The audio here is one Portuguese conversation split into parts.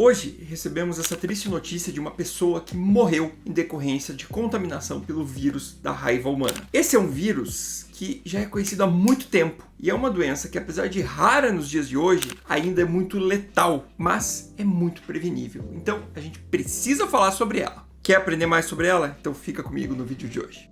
Hoje recebemos essa triste notícia de uma pessoa que morreu em decorrência de contaminação pelo vírus da raiva humana. Esse é um vírus que já é conhecido há muito tempo e é uma doença que, apesar de rara nos dias de hoje, ainda é muito letal, mas é muito prevenível. Então a gente precisa falar sobre ela. Quer aprender mais sobre ela? Então fica comigo no vídeo de hoje.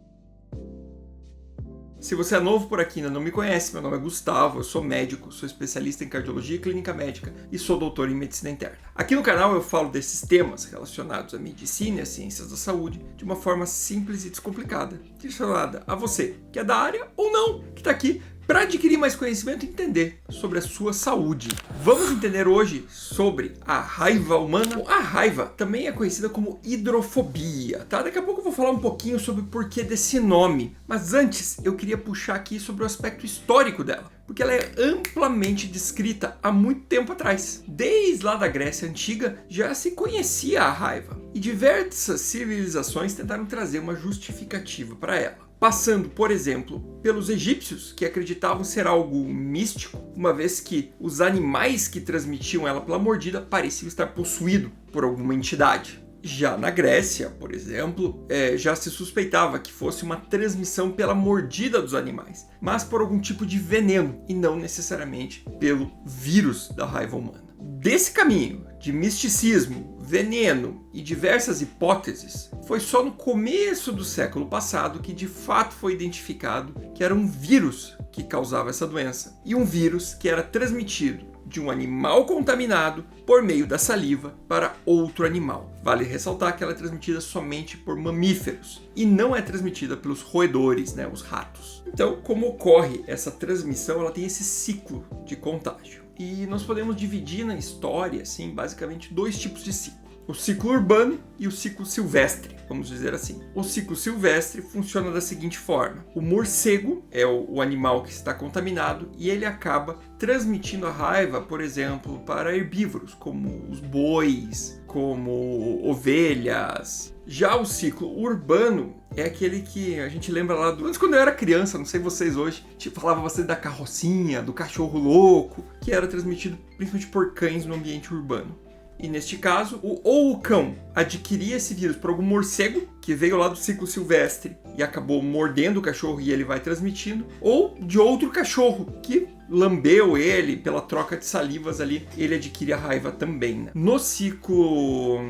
Se você é novo por aqui e ainda não me conhece, meu nome é Gustavo, eu sou médico, sou especialista em cardiologia e clínica médica e sou doutor em medicina interna. Aqui no canal eu falo desses temas relacionados à medicina e às ciências da saúde de uma forma simples e descomplicada, direcionada a você, que é da área ou não, que está aqui para adquirir mais conhecimento e entender sobre a sua saúde. Vamos entender hoje sobre a raiva humana. A raiva também é conhecida como hidrofobia, tá? Daqui a pouco eu vou falar um pouquinho sobre o porquê desse nome, mas antes eu queria puxar aqui sobre o aspecto histórico dela, porque ela é amplamente descrita há muito tempo atrás. Desde lá da Grécia Antiga já se conhecia a raiva, e diversas civilizações tentaram trazer uma justificativa para ela. Passando, por exemplo, pelos egípcios, que acreditavam ser algo místico, uma vez que os animais que transmitiam ela pela mordida pareciam estar possuídos por alguma entidade. Já na Grécia, por exemplo, já se suspeitava que fosse uma transmissão pela mordida dos animais, mas por algum tipo de veneno, e não necessariamente pelo vírus da raiva humana. Desse caminho de misticismo, veneno e diversas hipóteses, foi só no começo do século passado que de fato foi identificado que era um vírus que causava essa doença, e um vírus que era transmitido de um animal contaminado por meio da saliva para outro animal. Vale ressaltar que ela é transmitida somente por mamíferos e não é transmitida pelos roedores, os ratos. Então, como ocorre essa transmissão, ela tem esse ciclo de contágio. E nós podemos dividir na história, assim, basicamente dois tipos de ciclo. O ciclo urbano e o ciclo silvestre, vamos dizer assim. O ciclo silvestre funciona da seguinte forma: o morcego é o animal que está contaminado e ele acaba transmitindo a raiva, por exemplo, para herbívoros, como os bois, como ovelhas. Já o ciclo urbano é aquele que a gente lembra lá antes, quando eu era criança, não sei vocês hoje, falava bastante da carrocinha, do cachorro louco, que era transmitido principalmente por cães no ambiente urbano. E neste caso, ou o cão adquiria esse vírus por algum morcego que veio lá do ciclo silvestre e acabou mordendo o cachorro e ele vai transmitindo, ou de outro cachorro que lambeu ele pela troca de salivas ali, ele adquire a raiva também. No ciclo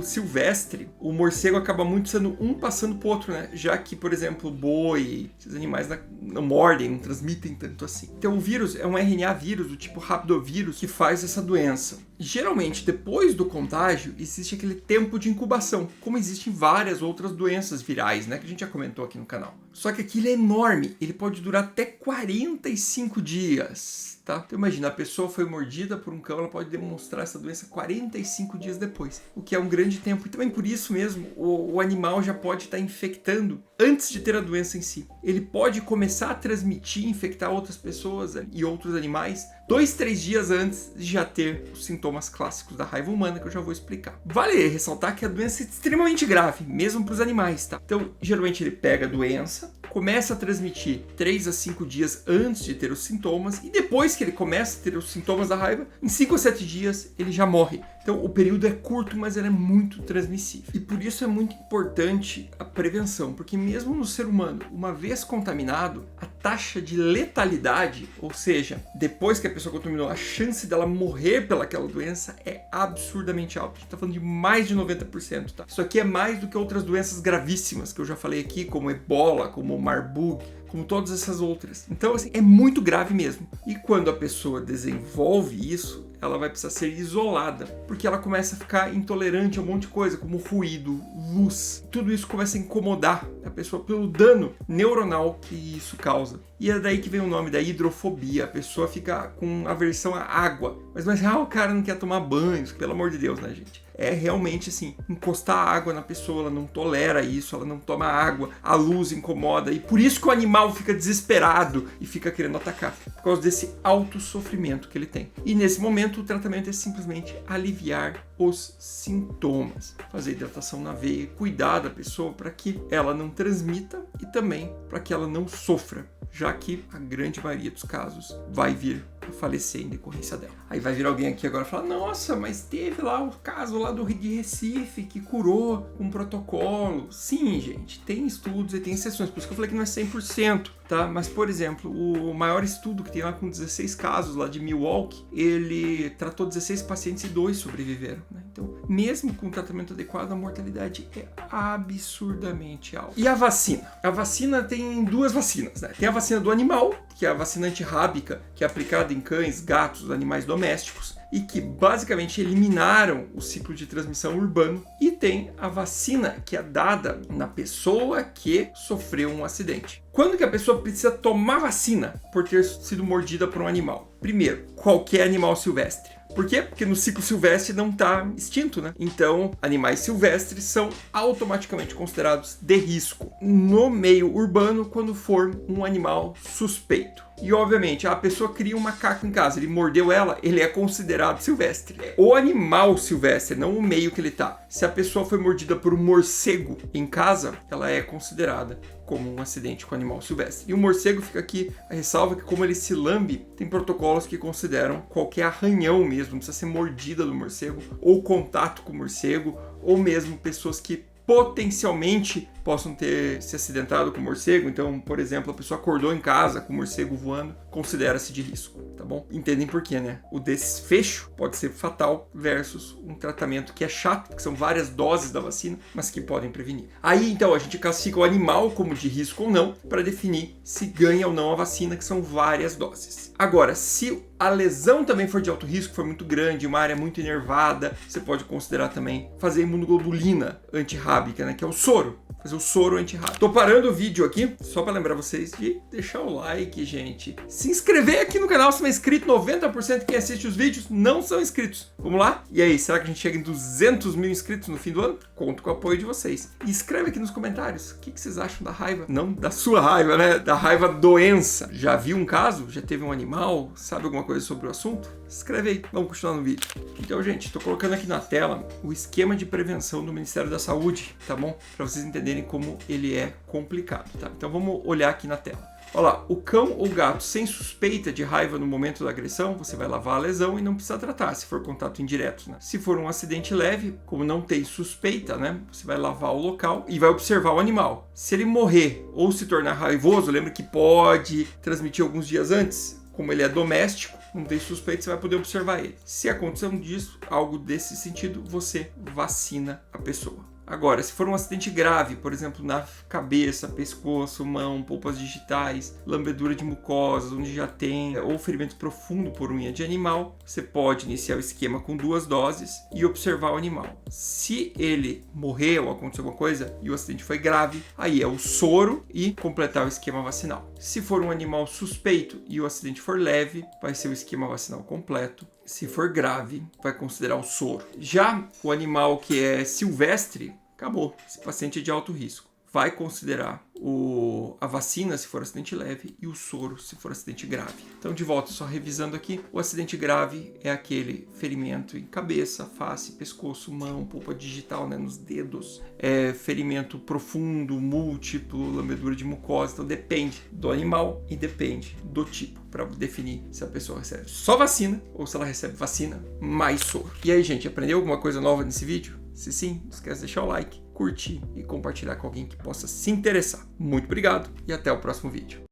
silvestre, o morcego acaba muito sendo um passando pro outro, já que, por exemplo, o boi, esses animais não mordem, não transmitem tanto assim. Então o vírus é um RNA vírus do tipo rapidovírus que faz essa doença. Geralmente, depois do contágio, existe aquele tempo de incubação, como existem várias outras doenças virais, que a gente já comentou aqui no canal. Só que aquilo é enorme, ele pode durar até 45 dias, tá? Então imagina, a pessoa foi mordida por um cão, ela pode demonstrar essa doença 45 dias depois, o que é um grande tempo. E também por isso mesmo, o animal já pode estar infectando antes de ter a doença em si. Ele pode começar a transmitir, infectar outras pessoas e outros animais 2-3 dias antes de já ter os sintomas clássicos da raiva humana, que eu já vou explicar. Vale ressaltar que a doença é extremamente grave, mesmo para os animais, tá? Então, geralmente ele pega a doença, começa a transmitir 3 a 5 dias antes de ter os sintomas, e depois que ele começa a ter os sintomas da raiva, em 5 a 7 dias ele já morre. Então o período é curto, mas ele é muito transmissível. E por isso é muito importante a prevenção, porque mesmo no ser humano, uma vez contaminado, a taxa de letalidade, ou seja, depois que a pessoa contaminou, a chance dela morrer pelaquela doença é absurdamente alta. A gente tá falando de mais de 90%, tá? Isso aqui é mais do que outras doenças gravíssimas que eu já falei aqui, como Ebola, como Marburg, como todas essas outras. Então, assim, é muito grave mesmo. E quando a pessoa desenvolve isso, ela vai precisar ser isolada, porque ela começa a ficar intolerante a um monte de coisa, como ruído, luz. Tudo isso começa a incomodar a pessoa pelo dano neuronal que isso causa. E é daí que vem o nome da hidrofobia. A pessoa fica com aversão à água. Mas o cara não quer tomar banho, pelo amor de Deus, gente? É realmente assim, encostar água na pessoa, ela não tolera isso, ela não toma água, a luz incomoda, e por isso que o animal fica desesperado e fica querendo atacar, por causa desse alto sofrimento que ele tem. E nesse momento o tratamento é simplesmente aliviar os sintomas, fazer hidratação na veia, cuidar da pessoa para que ela não transmita e também para que ela não sofra já que a grande maioria dos casos vai vir a falecer em decorrência dela. Aí vai vir alguém aqui agora e falar, nossa, mas teve lá o caso lá de Recife que curou com um protocolo. Sim, gente, tem estudos e tem exceções, por isso que eu falei que não é 100%, tá? Mas, por exemplo, o maior estudo que tem lá com 16 casos lá de Milwaukee, ele tratou 16 pacientes e 2 sobreviveram, né? Então, mesmo com tratamento adequado, a mortalidade é absurdamente alta. E a vacina? A vacina tem 2 vacinas, né? Tem a vacina do animal, que é a vacina antirrábica, que é aplicada em cães, gatos, animais domésticos, e que basicamente eliminaram o ciclo de transmissão urbano. E tem a vacina que é dada na pessoa que sofreu um acidente. Quando que a pessoa precisa tomar vacina por ter sido mordida por um animal? Primeiro, qualquer animal silvestre. Por quê? Porque no ciclo silvestre não está extinto, né? Então, animais silvestres são automaticamente considerados de risco no meio urbano quando for um animal suspeito. E, obviamente, a pessoa cria um macaco em casa, ele mordeu ela, ele é considerado silvestre. O animal silvestre, não o meio que ele tá. Se a pessoa foi mordida por um morcego em casa, ela é considerada como um acidente com animal silvestre. E o morcego, fica aqui a ressalva que como ele se lambe, tem protocolos que consideram qualquer arranhão mesmo, não precisa ser mordida do morcego, ou contato com o morcego, ou mesmo pessoas que potencialmente possam ter se acidentado com o morcego. Então, por exemplo, a pessoa acordou em casa com o morcego voando, considera-se de risco, tá bom? Entendem por quê, né? O desfecho pode ser fatal versus um tratamento que é chato, que são várias doses da vacina, mas que podem prevenir. Aí, então, a gente classifica o animal como de risco ou não, para definir se ganha ou não a vacina, que são várias doses. Agora, se a lesão também for de alto risco, for muito grande, uma área muito inervada, você pode considerar também fazer imunoglobulina antirrábica, né? Que é o soro. Fazer o soro antirrábico. Tô parando o vídeo aqui, só para lembrar vocês de deixar o like, gente. Se inscrever aqui no canal se não é inscrito. 90% de quem assiste os vídeos não são inscritos. Vamos lá? E aí, será que a gente chega em 200 mil inscritos no fim do ano? Conto com o apoio de vocês. E escreve aqui nos comentários o que vocês acham da raiva. Não da sua raiva, né? Da raiva doença. Já viu um caso? Já teve um animal? Sabe alguma coisa sobre o assunto? Escreve aí. Vamos continuar no vídeo. Então, gente, tô colocando aqui na tela o esquema de prevenção do Ministério da Saúde, tá bom? Para vocês entenderem como ele é complicado, tá? Então vamos olhar aqui na tela. Olha lá, o cão ou gato sem suspeita de raiva no momento da agressão, você vai lavar a lesão e não precisa tratar, se for contato indireto, né? Se for um acidente leve, como não tem suspeita, né? Você vai lavar o local e vai observar o animal. Se ele morrer ou se tornar raivoso, lembra que pode transmitir alguns dias antes, como ele é doméstico, não tem suspeita, você vai poder observar ele. Se acontecer algo desse sentido, você vacina a pessoa. Agora, se for um acidente grave, por exemplo, na cabeça, pescoço, mão, polpas digitais, lambedura de mucosas, onde já tem, ou ferimento profundo por unha de animal, você pode iniciar o esquema com 2 doses e observar o animal. Se ele morrer ou acontecer alguma coisa e o acidente foi grave, aí é o soro e completar o esquema vacinal. Se for um animal suspeito e o acidente for leve, vai ser o esquema vacinal completo. Se for grave, vai considerar o soro. Já o animal que é silvestre, acabou. Esse paciente é de alto risco. Vai considerar a vacina se for acidente leve e o soro se for acidente grave. Então, de volta, só revisando aqui, o acidente grave é aquele ferimento em cabeça, face, pescoço, mão, polpa digital, né, nos dedos, ferimento profundo, múltiplo, lambedura de mucosa. Então, depende do animal e depende do tipo para definir se a pessoa recebe só vacina ou se ela recebe vacina mais soro. E aí, gente, aprendeu alguma coisa nova nesse vídeo? Se sim, não esquece de deixar o like, curtir e compartilhar com alguém que possa se interessar. Muito obrigado e até o próximo vídeo.